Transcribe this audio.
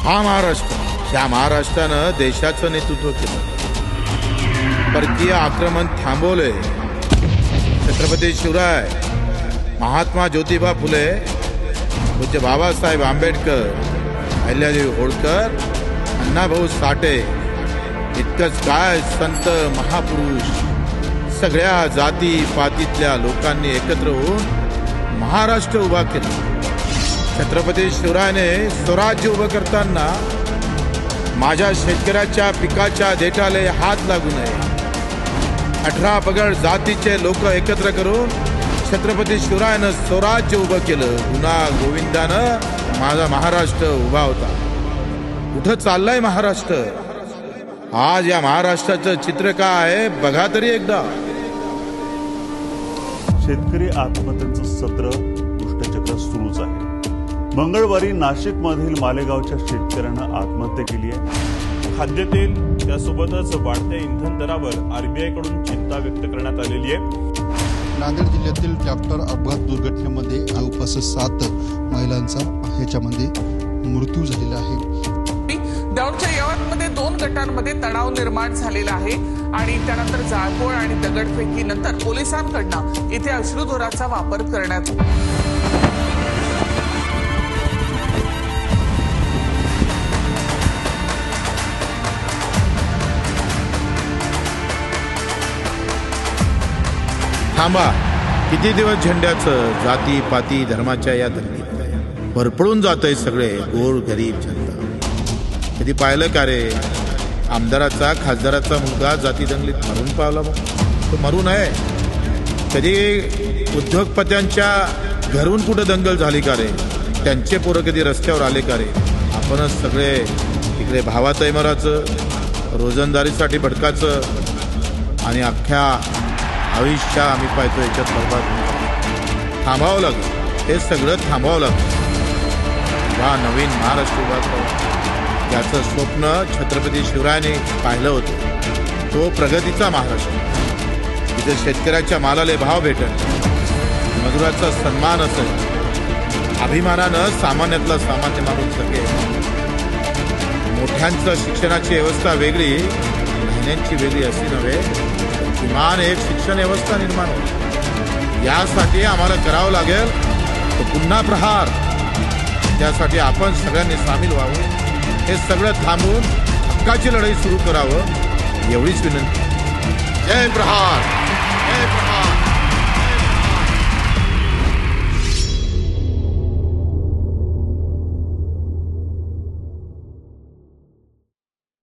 हा महाराष्ट्र, त्या महाराष्ट्रानं देशाचं नेतृत्व केलं, परकीय आक्रमण थांबवले, छत्रपती शिवराय, महात्मा ज्योतिबा फुले, पूज्य बाबासाहेब आंबेडकर, अहिल्यादेवी होळकर, अण्णाभाऊ साठे, इतकंच काय संत महापुरुष सगळ्या जाती पातीतल्या लोकांनी एकत्र होऊन महाराष्ट्र उभा केला। छत्रपती शिवरायाने स्वराज्य उभं करताना माझ्या शेतकऱ्याच्या पिकाच्या देठाले हात लागू नये, 18 पगड जातीचे लोक एकत्र करून छत्रपती शिवरायानं स्वराज्य उभं केलं। गुना गोविंदानं माझा महाराष्ट्र उभा होता। कुठं चाललाय महाराष्ट्र? आज या महाराष्ट्राचं चित्र काय आहे बघा तरी एकदा। शेतकरी आत्महत्यांचं सत्र दुष्टचक्र सुरूच आहे। मंगळवारी नाशिकमधील मालेगावच्या शेतकऱ्यानं आत्महत्या केली आहे। खाद्यतेल त्यासोबतच वाढत्या इंधन दरावर आरबीआय कडून चिंता व्यक्त करण्यात आलेली आहे। नांदेड जिल्ह्यातील ट्रॅक्टर अपघात दुर्घटनेमध्ये जवळपास 7 महिलांचा ह्याच्यामध्ये मृत्यू झालेला आहे। दौंडच्या यवतमध्ये 2 गटांमध्ये तणाव निर्माण झालेला आहे आणि त्यानंतर जाळपोळ आणि दगडफेकीनंतर पोलिसांकडून इथे अश्रुधुराचा वापर करण्यात थांबा, किती दिवस झेंड्याचं जाती पाती धर्माच्या या दंगलीत भरपळून जातंय सगळे गोर गरीब जनता। कधी पाहिलं का रे आमदाराचा खासदाराचा मुलगा जाती दंगलीत मरून पावला? तो मरू नये। कधी उद्योगपत्यांच्या घरून कुठं दंगल झाली का रे? त्यांचे पोरं कधी रस्त्यावर आले का रे? आपणच सगळे इकडे भावातैमराचं, रोजंदारीसाठी भटकाचं आणि अख्ख्या आयुष्य आम्ही पाहतो याच्यात बरबाद। थांबावं लागलं, हे सगळं थांबावं लागलं। हा नवीन महाराष्ट्र उभा करा, ज्याचं स्वप्न छत्रपती शिवरायाने पाहिलं होतं, तो प्रगतीचा महाराष्ट्र, जिथे शेतकऱ्याच्या मालाले भाव भेटेल, मजुराचा सन्मान असेल, अभिमानानं सामान्यातला सामान्य माणूस सगळे, मोठ्यांचं शिक्षणाची व्यवस्था वेगळी, लहान्यांची वेगळी अशी नव्हे, किमान एक शिक्षण व्यवस्था निर्माण होईल। यासाठी आम्हाला करावं लागेल तो पुन्हा प्रहार। त्यासाठी आपण सगळ्यांनी सामील व्हावं, हे सगळं थांबवून हक्काची लढाई सुरू करावं, एवढीच विनंती। जय प्रहार।